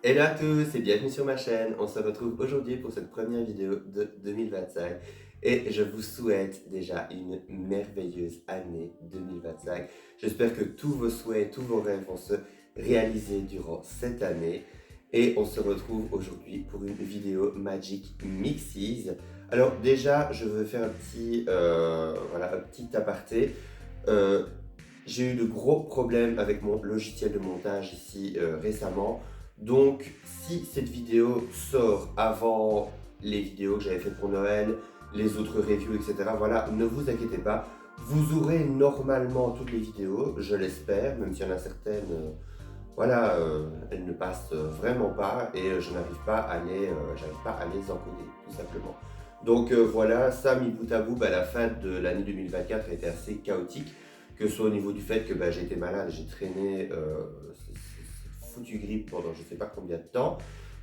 Hello à tous et bienvenue sur ma chaîne. On se retrouve aujourd'hui pour cette première vidéo de 2025 et je vous souhaite déjà une merveilleuse année 2025. J'espère que tous vos souhaits, tous vos rêves vont se réaliser durant cette année et on se retrouve aujourd'hui pour une vidéo Magic Mixes. Alors déjà, je veux faire un petit aparté. Euh, j'ai eu de gros problèmes avec mon logiciel de montage ici récemment. Donc, si cette vidéo sort avant les vidéos que j'avais faites pour Noël, les autres reviews, etc., voilà, ne vous inquiétez pas. Vous aurez normalement toutes les vidéos, je l'espère, même s'il y en a certaines, elles ne passent vraiment pas et j'arrive pas à les encoder, tout simplement. Donc voilà, ça mis bout à bout, la fin de l'année 2024 a été assez chaotique, que ce soit au niveau du fait que j'ai été malade, j'ai traîné cette foutue grippe pendant je sais pas combien de temps,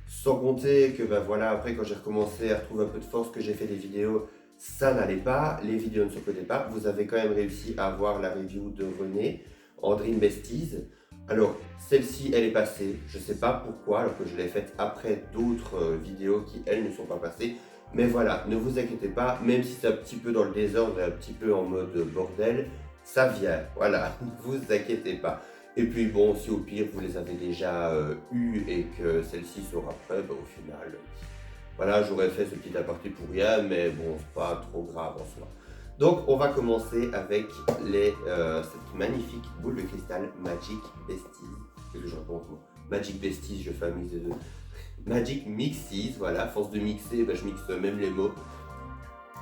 sans compter que après quand j'ai recommencé à retrouver un peu de force, que j'ai fait des vidéos, ça n'allait pas, les vidéos ne se codaient pas. Vous avez quand même réussi à voir la review de René en Dream Besties. Alors, celle-ci, elle est passée. Je ne sais pas pourquoi, alors que je l'ai faite après d'autres vidéos qui, elles, ne sont pas passées. Mais voilà, ne vous inquiétez pas, même si c'est un petit peu dans le désordre et un petit peu en mode bordel, ça vient. Voilà, ne vous inquiétez pas. Et puis bon, si au pire vous les avez déjà eues et que celle-ci sera après, au final, voilà, j'aurais fait ce petit aparté pour rien, mais bon, c'est pas trop grave en soi. Donc, on va commencer avec cette magnifique boule de cristal Magic Besties. Qu'est-ce que je raconte moi? Magic Besties, je fais un mix des deux. Magic Mixes, voilà, à force de mixer, je mixe même les mots.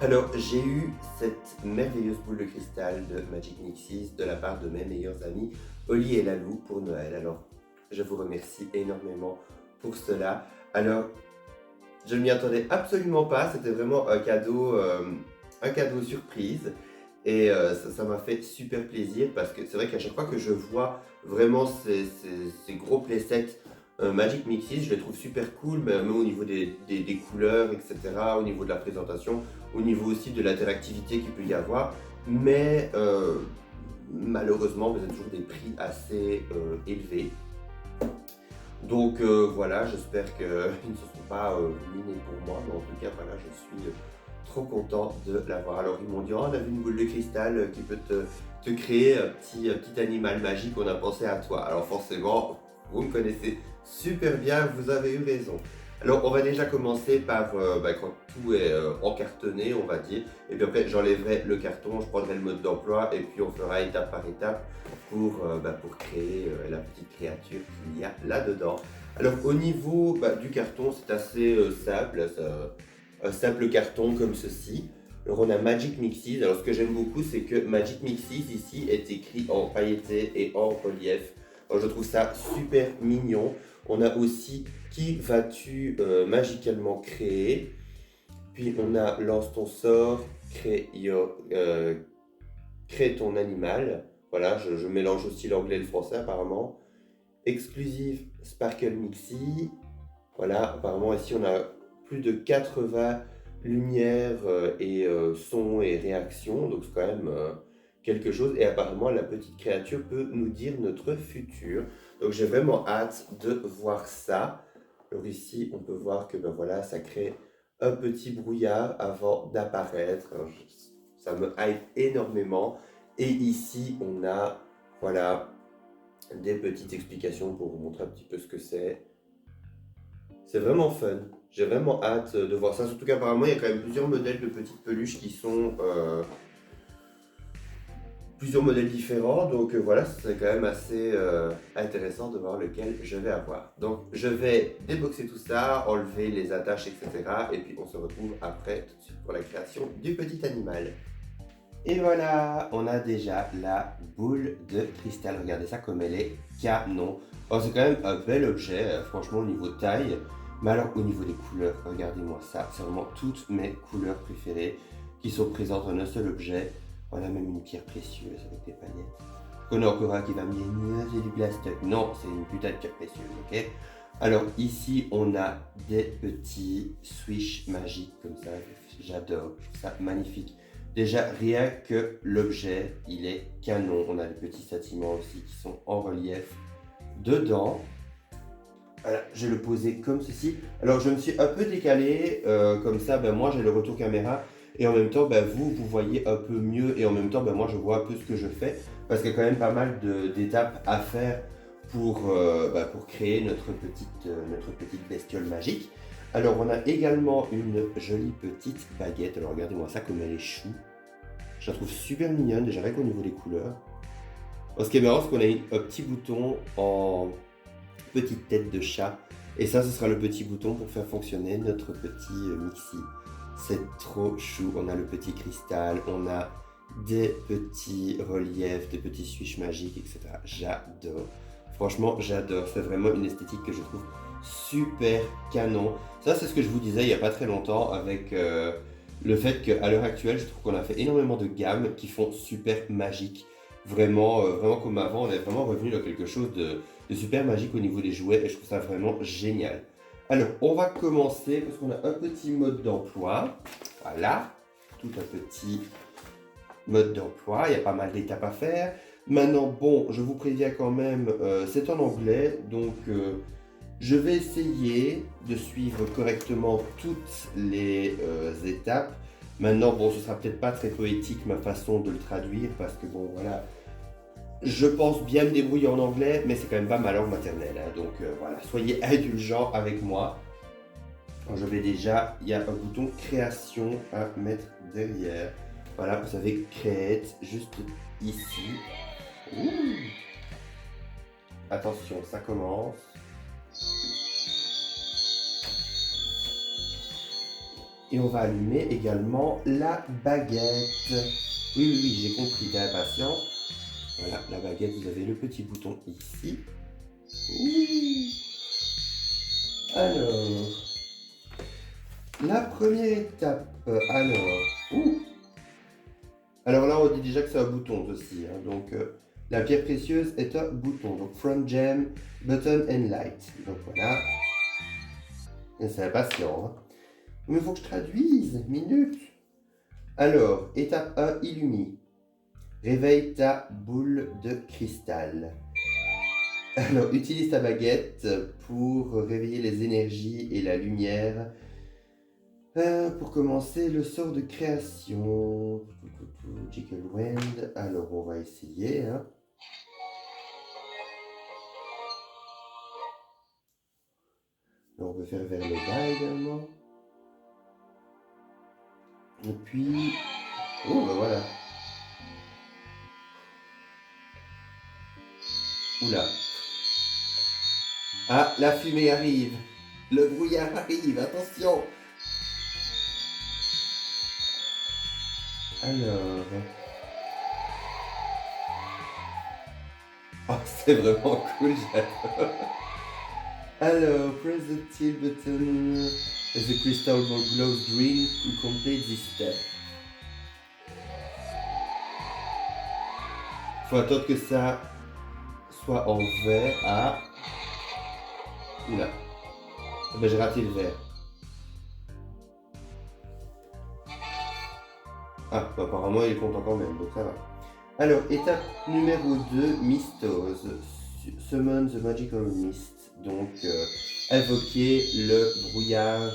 Alors, j'ai eu cette merveilleuse boule de cristal de Magic Mixes de la part de mes meilleurs amis, Oli et Lalou, pour Noël. Alors, je vous remercie énormément pour cela. Alors, je ne m'y attendais absolument pas, c'était vraiment un cadeau surprise. Et ça m'a fait super plaisir parce que c'est vrai qu'à chaque fois que je vois vraiment ces gros playsets Magic Mixes, je les trouve super cool, même au niveau des couleurs, etc., au niveau de la présentation, au niveau aussi de l'interactivité qu'il peut y avoir. Mais malheureusement, vous avez toujours des prix assez élevés. Donc voilà, j'espère qu'ils ne se sont pas ruinés pour moi, mais en tout cas, voilà, je suis trop content de l'avoir. Alors ils m'ont dit, oh, on a vu une boule de cristal qui peut te créer un petit animal magique, on a pensé à toi. Alors forcément, vous me connaissez super bien, vous avez eu raison. Alors on va déjà commencer par quand tout est encartonné, on va dire, et puis après j'enlèverai le carton, je prendrai le mode d'emploi, et puis on fera étape par étape pour créer la petite créature qu'il y a là-dedans. Alors au niveau du carton, c'est assez simple, un simple carton comme ceci. Alors on a Magic Mixes. Alors ce que j'aime beaucoup, c'est que Magic Mixes ici est écrit en pailleté et en relief. Alors je trouve ça super mignon. On a aussi qui vas-tu magicalement créer. Puis on a lance ton sort, crée ton animal. Voilà, je mélange aussi l'anglais et le français apparemment. Exclusive Sparkle Mixie. Voilà, apparemment ici on a plus de 80 lumières et sons et réactions, donc c'est quand même quelque chose. Et apparemment la petite créature peut nous dire notre futur. Donc j'ai vraiment hâte de voir ça. Alors ici on peut voir que ça crée un petit brouillard avant d'apparaître. Alors, ça me hype énormément. Et ici on a voilà des petites explications pour vous montrer un petit peu ce que c'est. C'est vraiment fun. J'ai vraiment hâte de voir ça. Surtout qu'apparemment, il y a quand même plusieurs modèles de petites peluches qui sont plusieurs modèles différents. Donc voilà, c'est quand même assez intéressant de voir lequel je vais avoir. Donc je vais déboxer tout ça, enlever les attaches, etc. Et puis on se retrouve après tout de suite pour la création du petit animal. Et voilà, on a déjà la boule de cristal. Regardez ça comme elle est canon. Oh, c'est quand même un bel objet, franchement, au niveau taille. Mais alors, au niveau des couleurs, regardez-moi ça. C'est vraiment toutes mes couleurs préférées qui sont présentes en un seul objet. Voilà, même une pierre précieuse avec des paillettes. Je connais encore un qui va me dire, j'ai du plastique. Non, c'est une putain de pierre précieuse, ok? Alors, ici, on a des petits swish magiques comme ça. J'adore, je trouve ça magnifique. Déjà, rien que l'objet, il est canon. On a des petits sentiments aussi qui sont en relief dedans. Voilà, je vais le poser comme ceci. Alors, je me suis un peu décalé, comme ça, ben, moi j'ai le retour caméra, et en même temps, ben, vous voyez un peu mieux, et en même temps, ben, moi je vois un peu ce que je fais, parce qu'il y a quand même pas mal d'étapes à faire pour créer notre petite bestiole magique. Alors, on a également une jolie petite baguette. Alors, regardez-moi ça comme elle est chou. Je la trouve super mignonne, déjà rien qu'au niveau des couleurs. Alors, ce qui est marrant, c'est qu'on a un petit bouton en petite tête de chat. Et ça, ce sera le petit bouton pour faire fonctionner notre petit mixi. C'est trop chou. On a le petit cristal, on a des petits reliefs, des petits switches magiques, etc. J'adore. Franchement, j'adore. C'est vraiment une esthétique que je trouve super canon. Ça, c'est ce que je vous disais il n'y a pas très longtemps avec le fait qu'à l'heure actuelle, je trouve qu'on a fait énormément de gammes qui font super magique. Vraiment, vraiment comme avant, on est vraiment revenu dans quelque chose de super magique au niveau des jouets et je trouve ça vraiment génial. Alors, on va commencer parce qu'on a un petit mode d'emploi. Voilà, tout un petit mode d'emploi. Il y a pas mal d'étapes à faire. Maintenant, bon, je vous préviens quand même, c'est en anglais, donc je vais essayer de suivre correctement toutes les étapes. Maintenant, bon, ce sera peut-être pas très poétique ma façon de le traduire parce que bon, voilà, je pense bien me débrouiller en anglais, mais c'est quand même pas ma langue maternelle, hein, donc voilà, soyez indulgents avec moi. Alors, je vais déjà, il y a un bouton création à mettre derrière. Voilà, vous avez create juste ici. Ouh. Attention, ça commence. Et on va allumer également la baguette. Oui, oui, oui, j'ai compris, t'es impatient. Voilà, la baguette, vous avez le petit bouton ici. Ouh. Alors, la première étape, ouh. Alors là, on dit déjà que c'est un bouton aussi, hein, donc la pierre précieuse est un bouton, donc front gem, button and light. Donc voilà, et c'est impatient, hein. Mais il faut que je traduise, minute. Alors, étape 1, illumine. Réveille ta boule de cristal. Alors, utilise ta baguette pour réveiller les énergies et la lumière. Pour commencer, le sort de création. Jiggle Wind. Alors, on va essayer. Hein. Alors, on peut faire vers le bas également. Et puis. Oh, ben voilà. Oula. Ah, la fumée arrive. Le brouillard arrive. Attention. Alors. Oh, c'est vraiment cool, j'adore. Alors, press the tilt button as the crystal ball glows green to complete this step. Faut attendre que ça soit en vert. Ah. Oula. Ben, j'ai raté le vert. Ah, bah, apparemment il est content quand même, donc ça va. Alors, étape numéro 2, Mystose. Summon the Magical Mist. Donc, invoquer le brouillard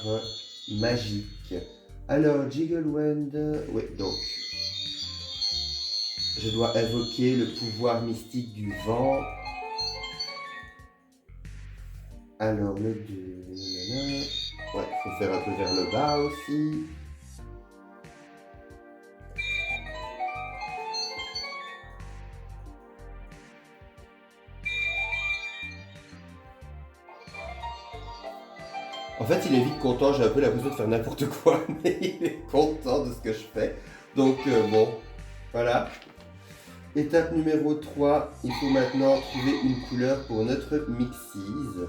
magique. Alors, Jiggle Wind. Oui, donc. Je dois invoquer le pouvoir mystique du vent. Alors, le 2. Ouais, il faut faire un peu vers le bas aussi. En fait, il est vite content, j'ai un peu l'impression de faire n'importe quoi, mais il est content de ce que je fais. Donc, bon, voilà. Étape numéro 3, il faut maintenant trouver une couleur pour notre Mixies.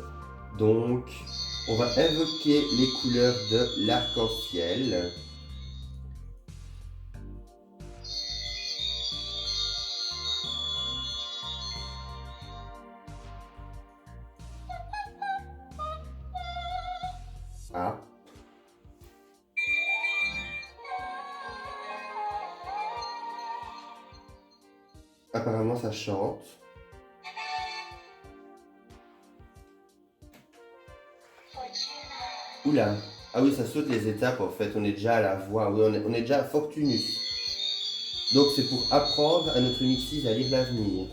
Donc, on va invoquer les couleurs de l'arc-en-ciel. Ah. Apparemment, ça chante. Oula. Ah oui, ça saute les étapes en fait. On est déjà à la voie. Oui, on est déjà à Fortunus. Donc c'est pour apprendre à notre Mixis à lire l'avenir.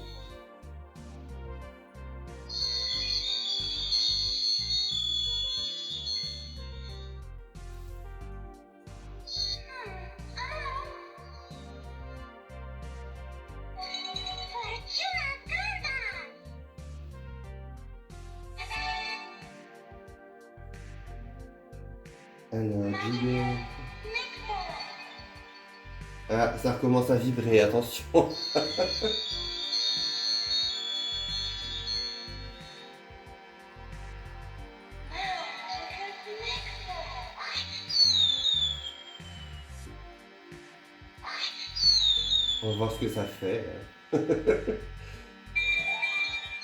Alors, Jiggle. Ah, ça recommence à vibrer, attention. On va voir ce que ça fait.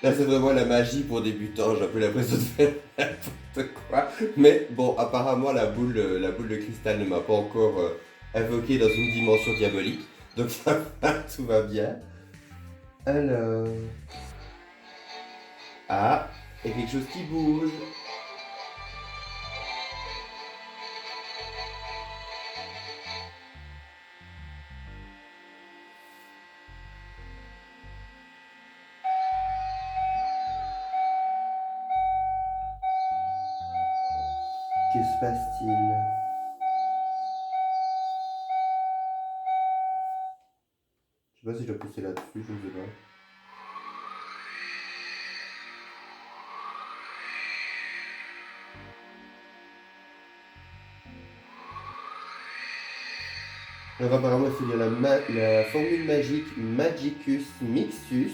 Là, c'est vraiment la magie pour débutants. J'ai un peu l'impression de faire n'importe quoi. Mais bon, apparemment, la boule de cristal ne m'a pas encore invoqué dans une dimension diabolique. Donc ça va, tout va bien. Alors... Ah, il y a quelque chose qui bouge. Que se passe-t-il? Je sais pas si je dois pousser là-dessus, je ne sais pas. Alors apparemment, il faut lire la formule magique Magicus Mixus.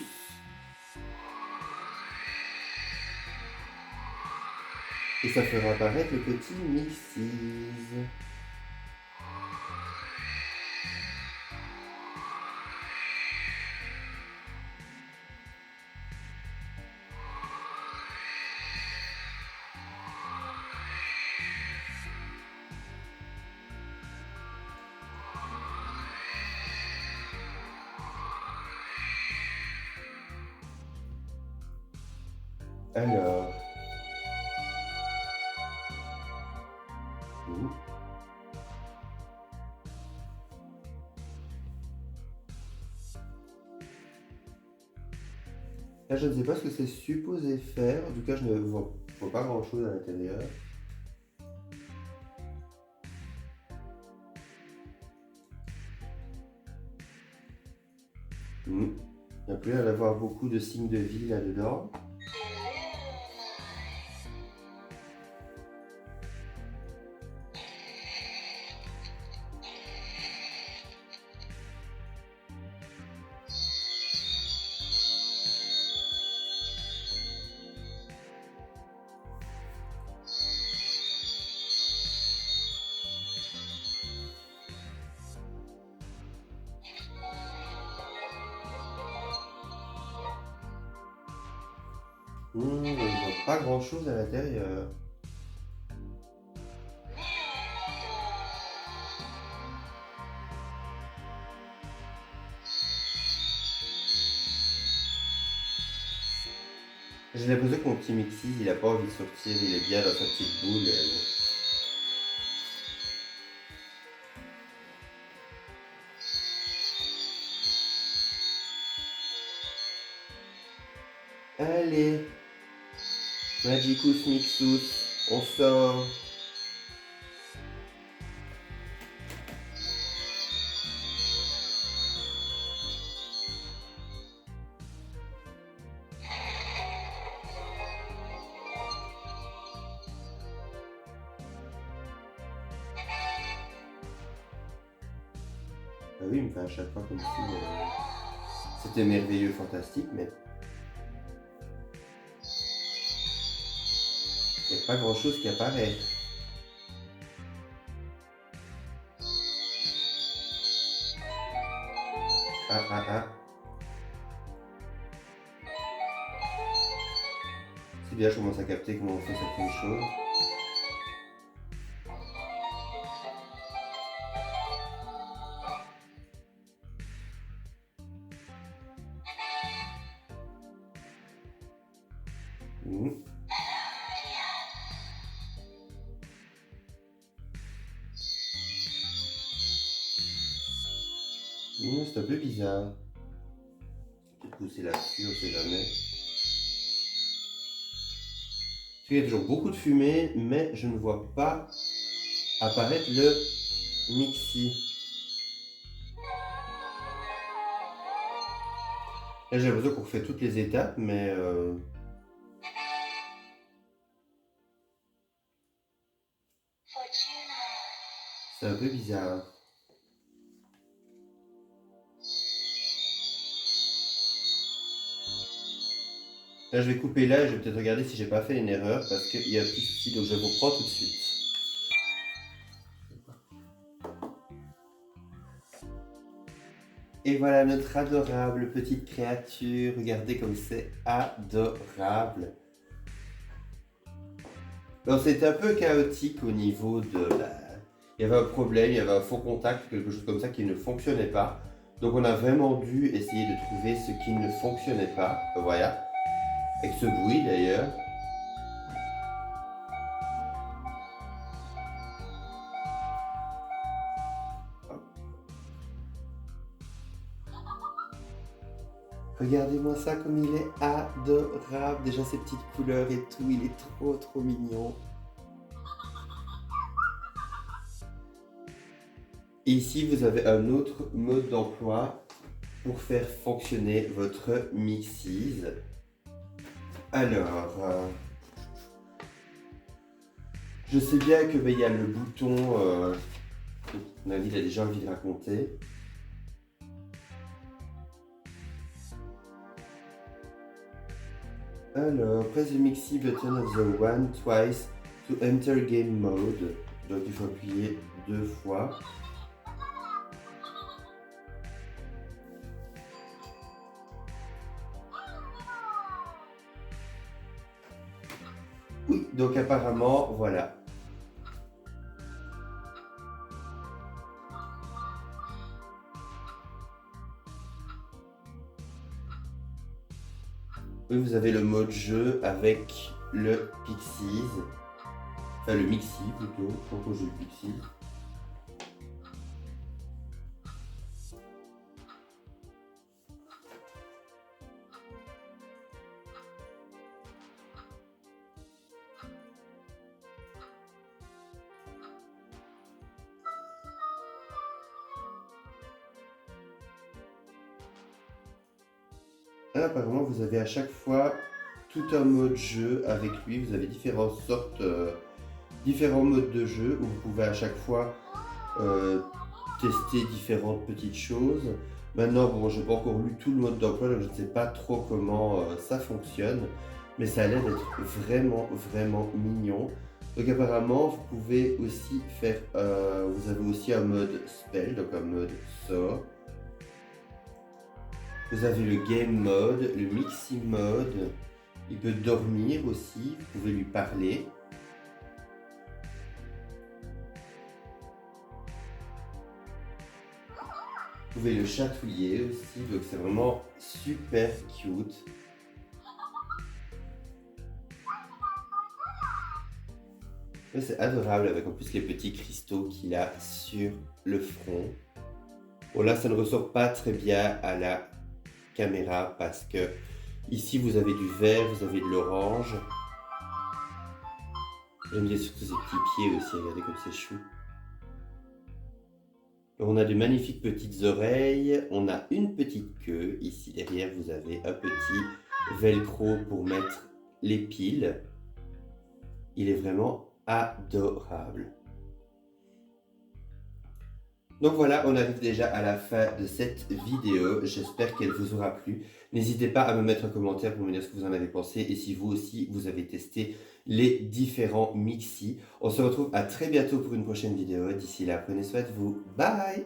Et ça fera apparaître le petit Mixis. Alors... Ouh. Là, je ne sais pas ce que c'est supposé faire. En tout cas, je ne vois pas grand-chose à l'intérieur. Il n'y a plus l'air d'avoir beaucoup de signes de vie là-dedans. Je ne vois pas grand-chose à l'intérieur. J'ai l'impression que mon petit Mixis, il a pas envie de sortir, il est bien dans sa petite boule. Allez, Magicus Mixus, on sort. Ah oui, il me fait à chaque fois comme si c'était merveilleux, fantastique, mais il n'y a pas grand-chose qui apparaît. Ah, ah, ah. C'est bien, je commence à capter comment on fait certaines choses. c'est un peu bizarre. Peut-être pousser là-dessus, on sait jamais. Il y a toujours beaucoup de fumée, mais je ne vois pas apparaître le mixi. Là, j'ai l'impression qu'on refait toutes les étapes, mais c'est un peu bizarre. Là, je vais couper là et je vais peut-être regarder si j'ai pas fait une erreur parce qu'il y a un petit souci, donc je vous reprends tout de suite. Et voilà notre adorable petite créature. Regardez comme c'est adorable. Alors c'était un peu chaotique au niveau de... il y avait un problème, il y avait un faux contact, quelque chose comme ça qui ne fonctionnait pas. Donc on a vraiment dû essayer de trouver ce qui ne fonctionnait pas. Voilà. Avec ce bruit d'ailleurs. Regardez-moi ça comme il est adorable. Déjà ses petites couleurs et tout, il est trop mignon. Et ici vous avez un autre mode d'emploi pour faire fonctionner votre mixise. Alors, je sais bien que il y a le bouton, Navid a déjà envie de raconter. Alors, press the mixi button of the one twice to enter game mode. Donc il faut appuyer 2 fois. Oui, donc apparemment, voilà. Oui, vous avez le mode jeu avec le Pixies. Enfin, le Mixi plutôt, quand on joue le Pixies. Là, apparemment, vous avez à chaque fois tout un mode jeu avec lui. Vous avez différentes sortes, différents modes de jeu où vous pouvez à chaque fois tester différentes petites choses. Maintenant, bon, je n'ai pas encore lu tout le mode d'emploi, donc je ne sais pas trop comment ça fonctionne, mais ça a l'air d'être vraiment mignon. Donc apparemment, vous pouvez aussi faire, vous avez aussi un mode spell, donc un mode sort. Vous avez le game mode, le mixing mode. Il peut dormir aussi, vous pouvez lui parler. Vous pouvez le chatouiller aussi, donc c'est vraiment super cute. C'est adorable avec en plus les petits cristaux qu'il a sur le front. Bon là ça ne ressort pas très bien à la caméra parce que ici vous avez du vert, vous avez de l'orange. J'aime bien surtout ses petits pieds aussi, regardez comme c'est chou. On a de magnifiques petites oreilles, on a une petite queue. Ici derrière vous avez un petit velcro pour mettre les piles. Il est vraiment adorable. Donc voilà, on arrive déjà à la fin de cette vidéo. J'espère qu'elle vous aura plu. N'hésitez pas à me mettre un commentaire pour me dire ce que vous en avez pensé et si vous aussi vous avez testé les différents mixis. On se retrouve à très bientôt pour une prochaine vidéo. D'ici là, prenez soin de vous. Bye!